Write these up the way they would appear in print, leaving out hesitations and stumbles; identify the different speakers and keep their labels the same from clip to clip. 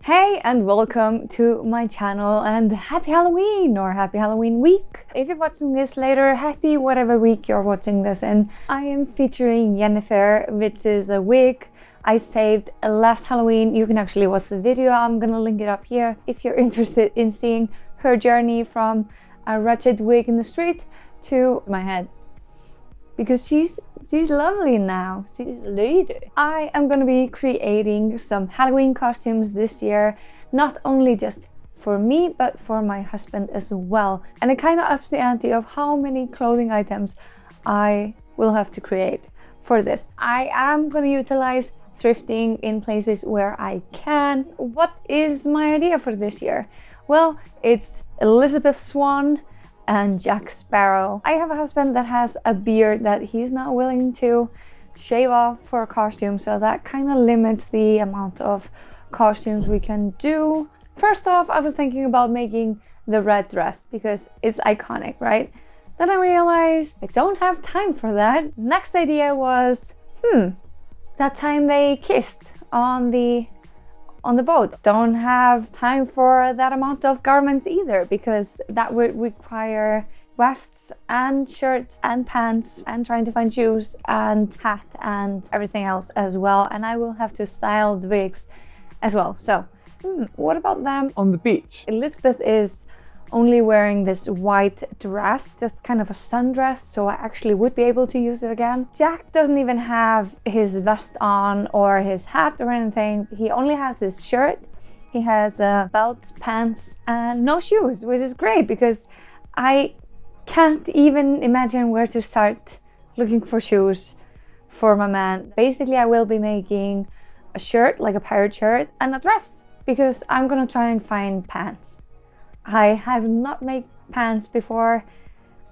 Speaker 1: Hey and welcome to my channel and happy Halloween or happy Halloween week. If you're watching this later, happy whatever week you're watching this in. I am featuring Jennifer, which is a wig I saved last Halloween. You can actually watch the video. I'm gonna link it up here if you're interested in seeing her journey from a wretched wig in the street to my head. Because she's lovely now. She's a lady. I am gonna be creating some Halloween costumes this year, not only just for me, but for my husband as well. And it kind of ups the ante of how many clothing items I will have to create for this. I am gonna utilize thrifting in places where I can. What is my idea for this year? Well, it's Elizabeth Swann and Jack Sparrow. I have a husband that has a beard that he's not willing to shave off for a costume, so that kind of limits the amount of costumes we can do. First off, I was thinking about making the red dress because it's iconic, right? Then I realized I don't have time for that. Next idea was, that time they kissed on the boat. Don't have time for that amount of garments either, because that would require vests and shirts and pants and trying to find shoes and hat and everything else as well. And I will have to style the wigs as well. So what about them
Speaker 2: on the beach?
Speaker 1: Elizabeth is only wearing this white dress, just kind of a sundress, so I actually would be able to use it again. Jack doesn't even have his vest on or his hat or anything. He only has this shirt. He has a belt, pants, and no shoes, which is great because I can't even imagine where to start looking for shoes for my man. Basically, I will be making a shirt, like a pirate shirt, and a dress because I'm gonna try and find pants. I have not made pants before,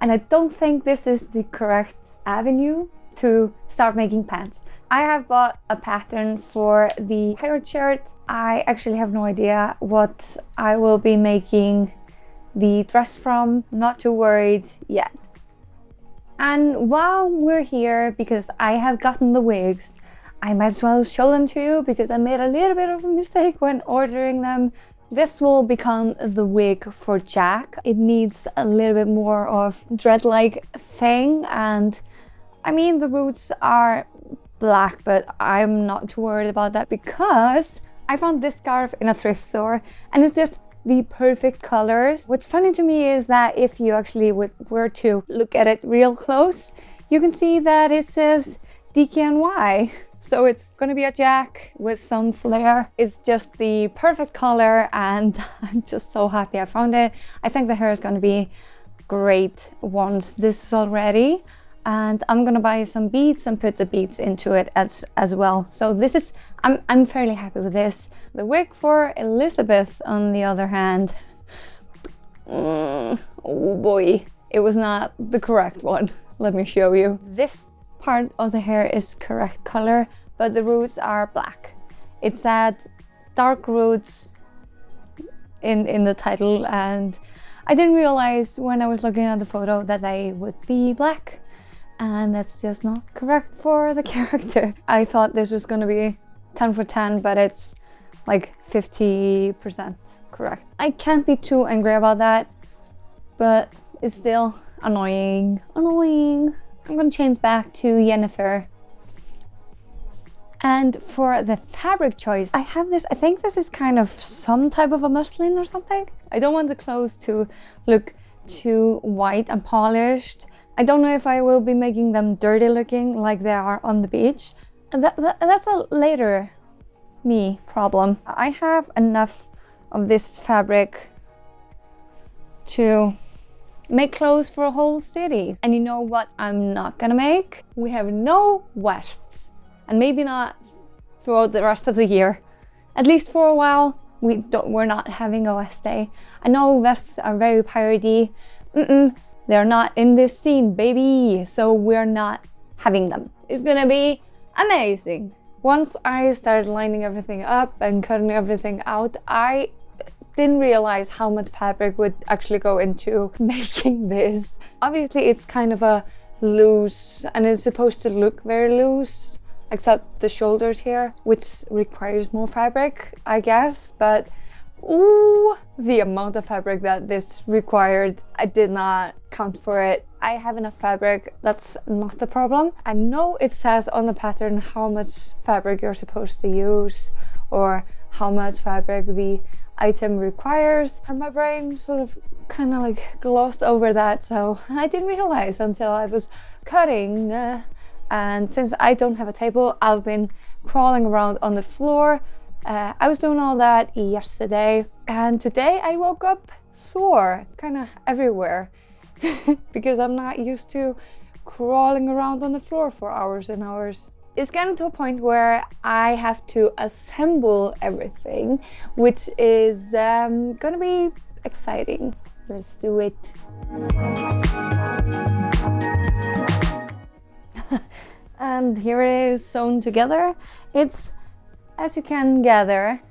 Speaker 1: and I don't think this is the correct avenue to start making pants. I have bought a pattern for the pirate shirt. I actually have no idea what I will be making the dress from. Not too worried yet. And while we're here, because I have gotten the wigs, I might as well show them to you because I made a little bit of a mistake when ordering them. This will become the wig for Jack. It needs a little bit more of dread-like thing, and I mean the roots are black, but I'm not too worried about that because I found this scarf in a thrift store and it's just the perfect colors. What's funny to me is that if you actually were to look at it real close, you can see that it says DKNY. So it's gonna be a Jack with some flair. It's just the perfect color and I'm just so happy I found it. I think the hair is gonna be great once this is all ready. And I'm gonna buy some beads and put the beads into it as well. So this is, I'm fairly happy with this. The wig for Elizabeth, on the other hand, oh boy, it was not the correct one. Let me show you. This part of the hair is correct color, but the roots are black. It said dark roots in the title, and I didn't realize when I was looking at the photo that they would be black, and that's just not correct for the character. I thought this was gonna be 10 for 10, but it's like 50% correct. I can't be too angry about that, but it's still annoying. I'm gonna change back to Jennifer. And for the fabric choice, I have this, I think this is kind of some type of a muslin or something. I don't want the clothes to look too white and polished. I don't know if I will be making them dirty looking like they are on the beach. That's a later me problem. I have enough of this fabric to make clothes for a whole city. And you know what I'm not gonna make? We have no vests, and maybe not throughout the rest of the year. At least for a while, we're not having a vest day. I know vests are very piratey. They're not in this scene, baby. So we're not having them. It's gonna be amazing. Once I started lining everything up and cutting everything out, I didn't realize how much fabric would actually go into making this. Obviously it's kind of a loose, and it's supposed to look very loose, except the shoulders here, which requires more fabric, I guess. But ooh, the amount of fabric that this required, I did not count for it. I have enough fabric, that's not the problem. I know it says on the pattern how much fabric you're supposed to use or how much fabric the item requires, and my brain sort of kind of like glossed over that, so I didn't realize until I was cutting. And since I don't have a table, I've been crawling around on the floor. I was doing all that yesterday, and today I woke up sore kind of everywhere because I'm not used to crawling around on the floor for hours and hours. It's getting to a point where I have to assemble everything, which is gonna be exciting. Let's do it. And here it is sewn together. It's, as you can gather,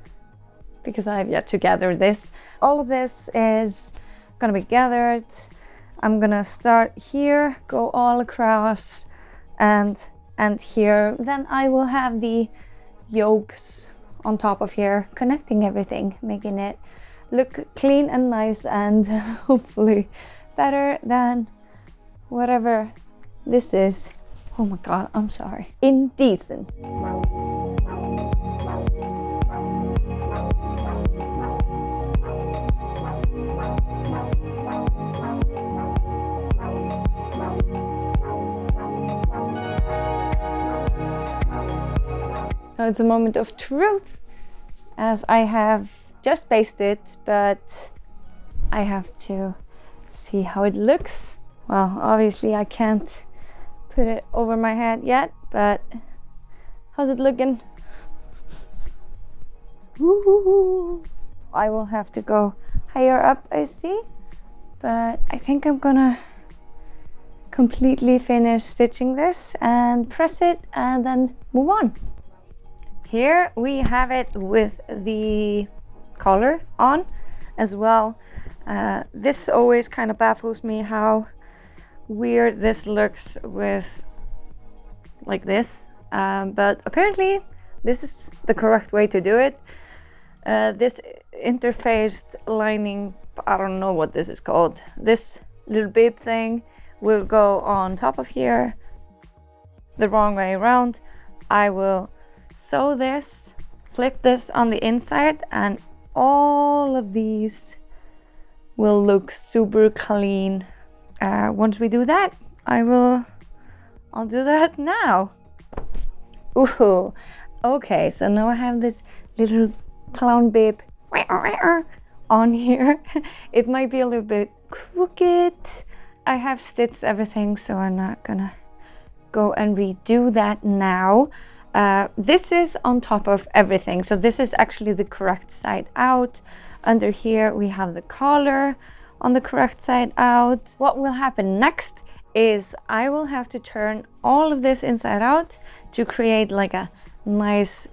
Speaker 1: because I have yet to gather this, all of this is gonna be gathered. I'm gonna start here, go all across, and here. Then I will have the yokes on top of here, connecting everything, making it look clean and nice, and hopefully better than whatever this is. Oh my god, I'm sorry. Indecent. Now it's a moment of truth, as I have just basted, but I have to see how it looks. Well, obviously I can't put it over my head yet, but how's it looking? Woo-hoo-hoo. I will have to go higher up, I see, but I think I'm gonna completely finish stitching this and press it and then move on. Here we have it with the collar on as well. This always kind of baffles me how weird this looks with like this, but apparently this is the correct way to do it. This interfaced lining, I don't know what this is called, this little bib thing will go on top of here the wrong way around. I will sew this, flip this on the inside, and all of these will look super clean. Once we do that, I'll do that now. Ooh, okay, so now I have this little clown bib on here. It might be a little bit crooked. I have stitched everything, so I'm not gonna go and redo that now. This is on top of everything, so this is actually the correct side out. Under here we have the collar on the correct side out. What will happen next is I will have to turn all of this inside out to create like a nice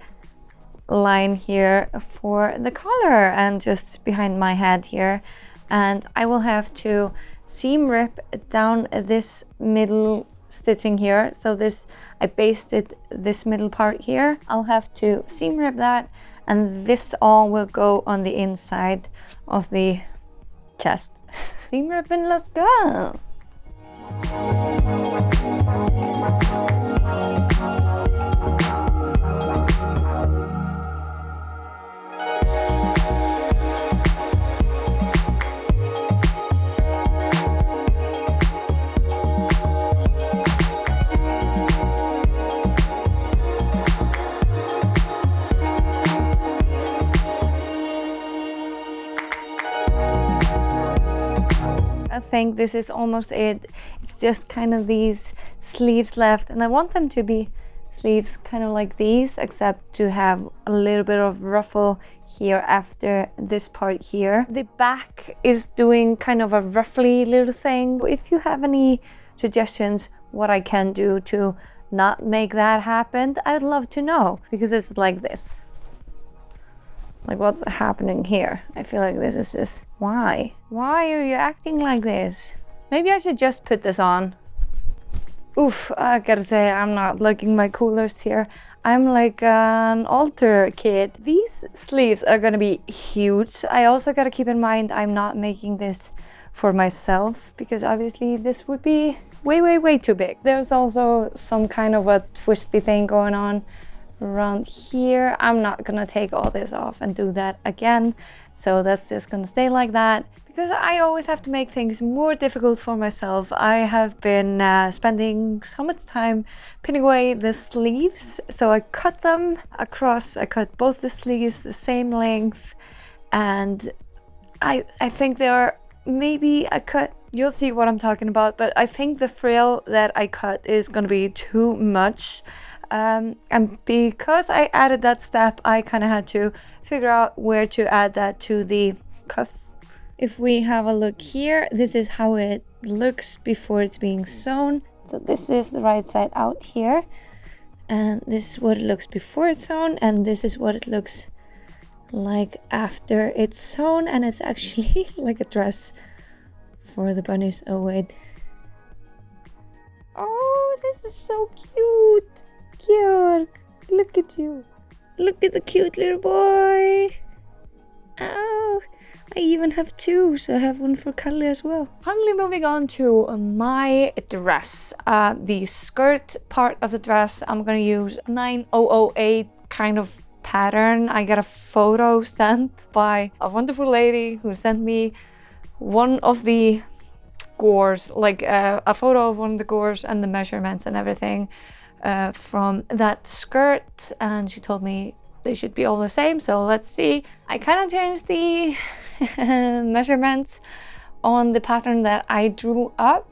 Speaker 1: line here for the collar and just behind my head here. And I will have to seam rip down this middle stitching here. So this, I basted this middle part here. I'll have to seam rip that, and this all will go on the inside of the chest. Seam ripping, let's go! I think this is almost it. It's just kind of these sleeves left, and I want them to be sleeves kind of like these, except to have a little bit of ruffle here after this part here. The back is doing kind of a ruffly little thing. If you have any suggestions what I can do to not make that happen, I'd love to know, because it's like this. Like, what's happening here? I feel like this is just, why? Why are you acting like this? Maybe I should just put this on. Oof, I gotta say, I'm not looking my coolest here. I'm like an altar kid. These sleeves are gonna be huge. I also gotta keep in mind I'm not making this for myself because obviously this would be way too big. There's also some kind of a twisty thing going on around here. I'm not gonna take all this off and do that again. So that's just gonna stay like that. Because I always have to make things more difficult for myself, I have been spending so much time pinning away the sleeves. So I cut them across, I cut both the sleeves the same length, and I think they are maybe I cut, you'll see what I'm talking about, but I think the frill that I cut is gonna be too much. And because I added that step, I kind of had to figure out where to add that to the cuff. If we have a look here, this is how it looks before it's being sewn. So this is the right side out here, and this is what it looks before it's sewn, and this is what it looks like after it's sewn, and it's actually like a dress for the bunnies. Oh wait. Oh, this is so cute. Cute. Look at you. Look at the cute little boy. Oh. I even have two, so I have one for Kalle as well. Finally moving on to my dress. The skirt part of the dress, I'm gonna use 9008 kind of pattern. I got a photo sent by a wonderful lady who sent me one of the gores, like a photo of one of the gores and the measurements and everything from that skirt, and she told me they should be all the same, so let's see. I kind of changed the measurements on the pattern that I drew up,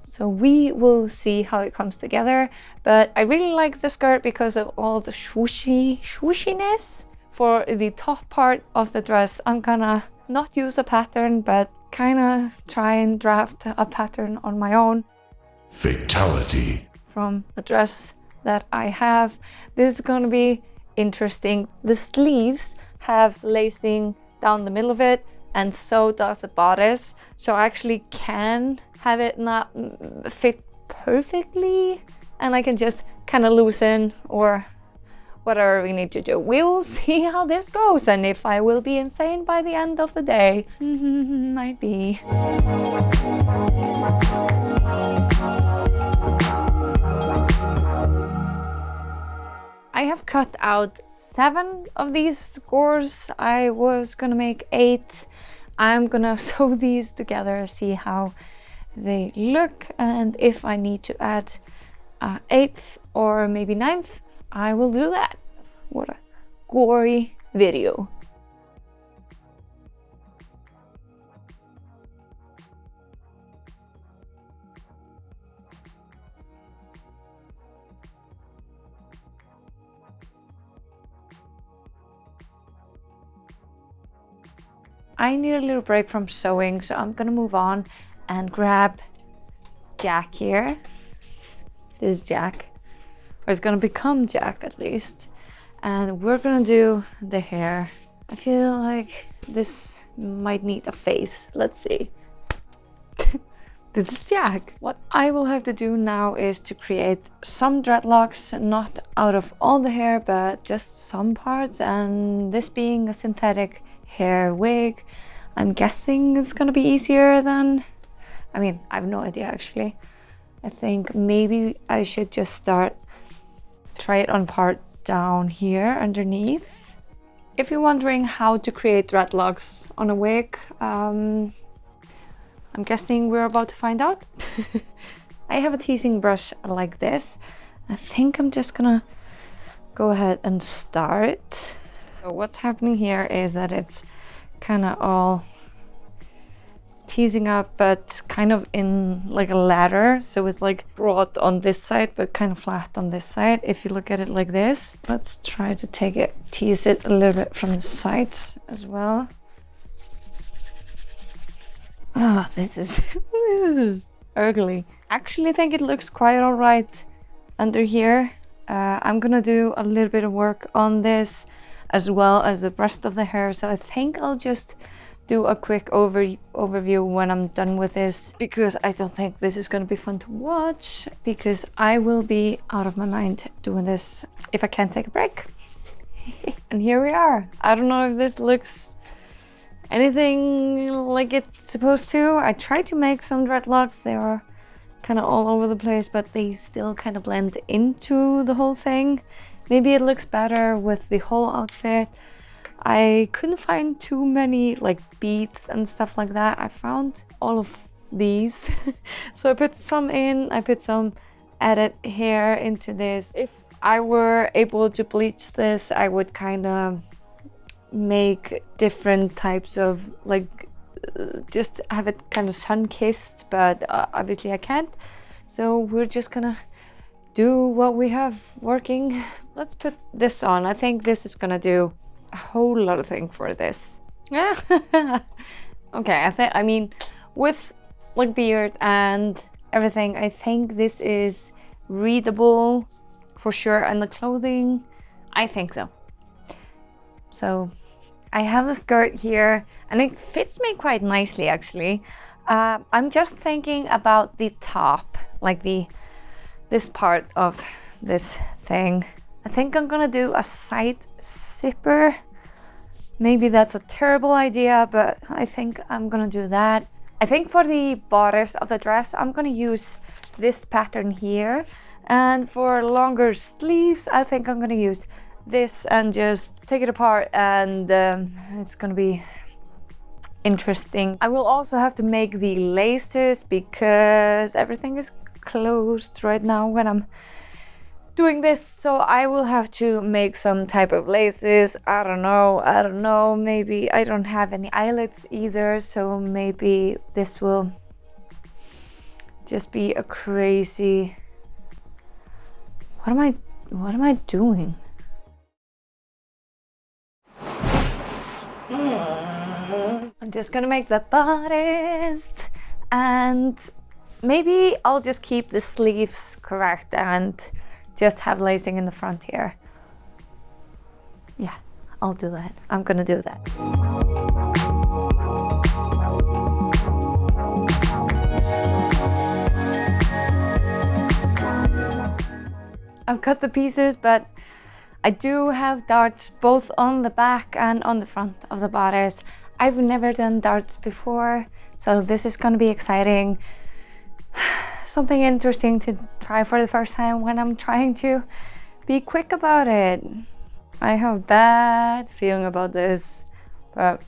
Speaker 1: so we will see how it comes together. But I really like the skirt because of all the swooshiness. For the top part of the dress, I'm gonna not use a pattern, but kind of try and draft a pattern on my own.
Speaker 2: Fatality.
Speaker 1: From the dress that I have. This is gonna be interesting. The sleeves have lacing down the middle of it, and so does the bodice, so I actually can have it not fit perfectly, and I can just kind of loosen or whatever we need to do. We will see how this goes, and if I will be insane by the end of the day. Might be. I have cut out 7 of these gores. I was gonna make 8. I'm gonna sew these together, see how they look, and if I need to add 8th or maybe 9th, I will do that. What a gory video. I need a little break from sewing, so I'm gonna move on and grab Jack here. This is Jack, or it's gonna become Jack at least. And we're gonna do the hair. I feel like this might need a face. Let's see. This is Jack. What I will have to do now is to create some dreadlocks, not out of all the hair, but just some parts. And this being a synthetic hair wig, I'm guessing it's gonna be easier than, I mean, I have no idea actually. I think maybe I should just try it on part down here underneath. If you're wondering how to create dreadlocks on a wig, I'm guessing we're about to find out. I have a teasing brush like this. I think I'm just gonna go ahead and start. So what's happening here is that it's kind of all teasing up, but kind of in like a ladder. So it's like broad on this side, but kind of flat on this side. If you look at it like this, let's try to tease it a little bit from the sides as well. Oh, this is ugly. Actually, I think it looks quite all right under here. I'm gonna do a little bit of work on this as well as the rest of the hair, so I think I'll just do a quick overview when I'm done with this, because I don't think this is gonna be fun to watch, because I will be out of my mind doing this if I can't take a break. And here we are. I don't know if this looks anything like it's supposed to. I tried to make some dreadlocks. They are kind of all over the place, but they still kind of blend into the whole thing. Maybe it looks better with the whole outfit. I couldn't find too many like beads and stuff like that. I found all of these. So I put some in, I put some added hair into this. If I were able to bleach this, I would kind of make different types of like just have it kind of sun-kissed, but obviously I can't. So we're just gonna do what we have working. Let's put this on. I think this is gonna do a whole lot of things for this. Okay, I mean, with like beard and everything, I think this is readable for sure, and the clothing, I think so. So I have the skirt here and it fits me quite nicely actually. I'm just thinking about the top, like this part of this thing. I think I'm gonna do a side zipper. Maybe that's a terrible idea, but I think I'm gonna do that. I think for the bodice of the dress, I'm gonna use this pattern here. And for longer sleeves, I think I'm gonna use this and just take it apart, and it's gonna be interesting. I will also have to make the laces because everything is closed right now when I'm doing this, so I will have to make some type of laces. I don't know, maybe I don't have any eyelets either, so maybe this will just be a crazy... What am I doing? I'm just gonna make the bodice, and maybe I'll just keep the sleeves correct and just have lacing in the front here. Yeah, I'll do that. I'm gonna do that. I've cut the pieces, but I do have darts both on the back and on the front of the bodice. I've never done darts before, so this is gonna be exciting. Something interesting to try for the first time when I'm trying to be quick about it. I have a bad feeling about this, but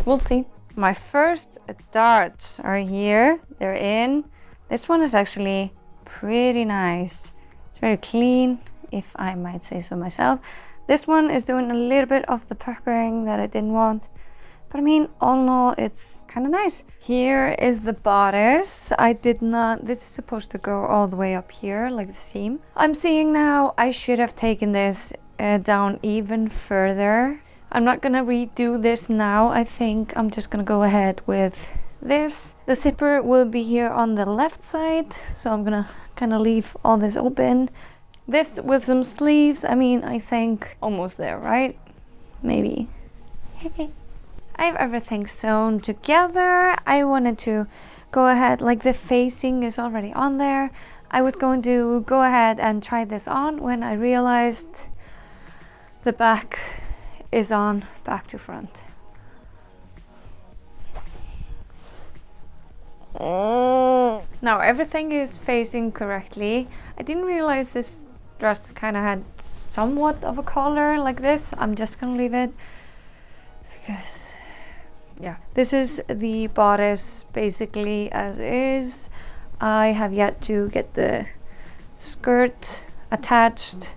Speaker 1: we'll see. My first darts are here, they're in. This one is actually pretty nice. It's very clean, if I might say so myself. This one is doing a little bit of the puckering that I didn't want, but I mean, all in all, it's kind of nice. Here is the bodice. This is supposed to go all the way up here, like the seam. I'm seeing now I should have taken this down even further. I'm not gonna redo this now. I think I'm just gonna go ahead with this. The zipper will be here on the left side, so I'm gonna kind of leave all this open. This with some sleeves, I mean, I think almost there, right? Maybe. I have everything sewn together. I wanted to go ahead, like the facing is already on there. I was going to go ahead and try this on when I realized the back is on back to front. Now everything is facing correctly. I didn't realize this dress kind of had somewhat of a collar like this. I'm just gonna leave it because, yeah. This is the bodice basically as is. I have yet to get the skirt attached,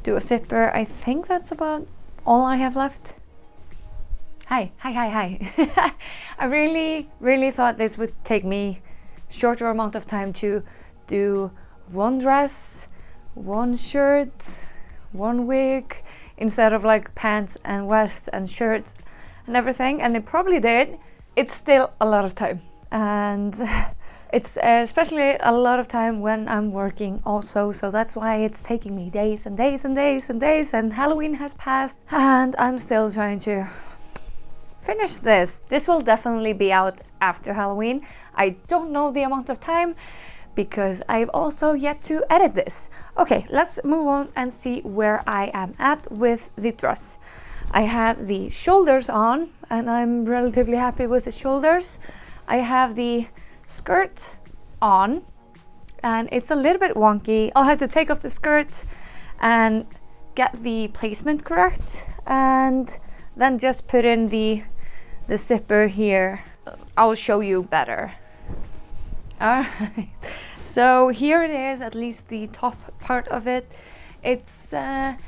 Speaker 1: do a zipper. I think that's about all I have left. Hi. I really thought this would take me shorter amount of time to do one dress, one shirt, one wig, instead of like pants and vests and shirts and everything, and it probably did. It's still a lot of time, and it's especially a lot of time when I'm working also, so that's why it's taking me days and days and days and days, and Halloween has passed and I'm still trying to finish this. This will definitely be out after Halloween. I don't know the amount of time because I've also yet to edit this. Okay, let's move on and see where I am at with the dress. I have the shoulders on and I'm relatively happy with the shoulders. I have the skirt on and it's a little bit wonky. I'll have to take off the skirt and get the placement correct and then just put in the zipper here. I'll show you better. Alright, so here it is, at least the top part of it. It's a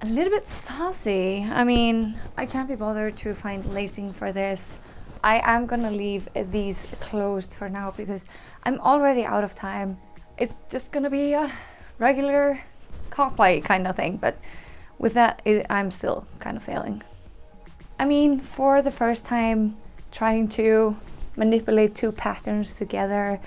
Speaker 1: little bit saucy. I mean, I can't be bothered to find lacing for this. I am gonna leave these closed for now because I'm already out of time. It's just gonna be a regular cosplay kind of thing, but with that, I'm still kind of failing. I mean, for the first time trying to manipulate two patterns together,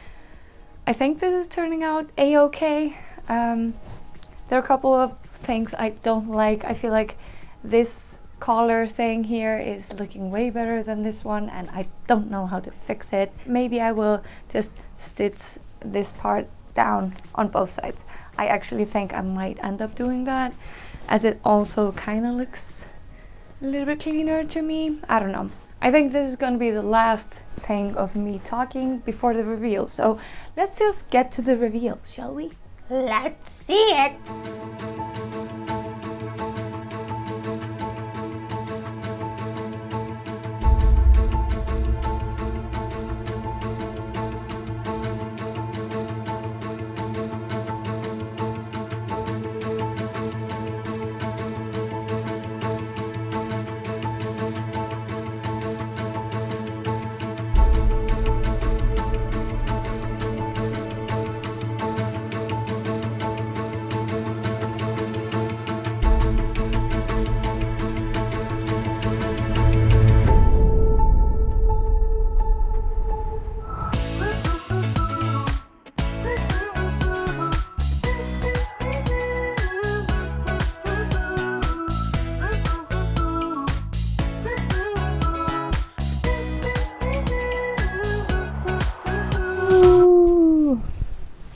Speaker 1: I think this is turning out a-okay. There are a couple of things I don't like. I feel like this collar thing here is looking way better than this one and I don't know how to fix it. Maybe I will just stitch this part down on both sides. I actually think I might end up doing that as it also kind of looks a little bit cleaner to me. I don't know. I think this is gonna be the last thing of me talking before the reveal. So let's just get to the reveal, shall we? Let's see it!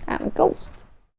Speaker 1: I'm a ghost.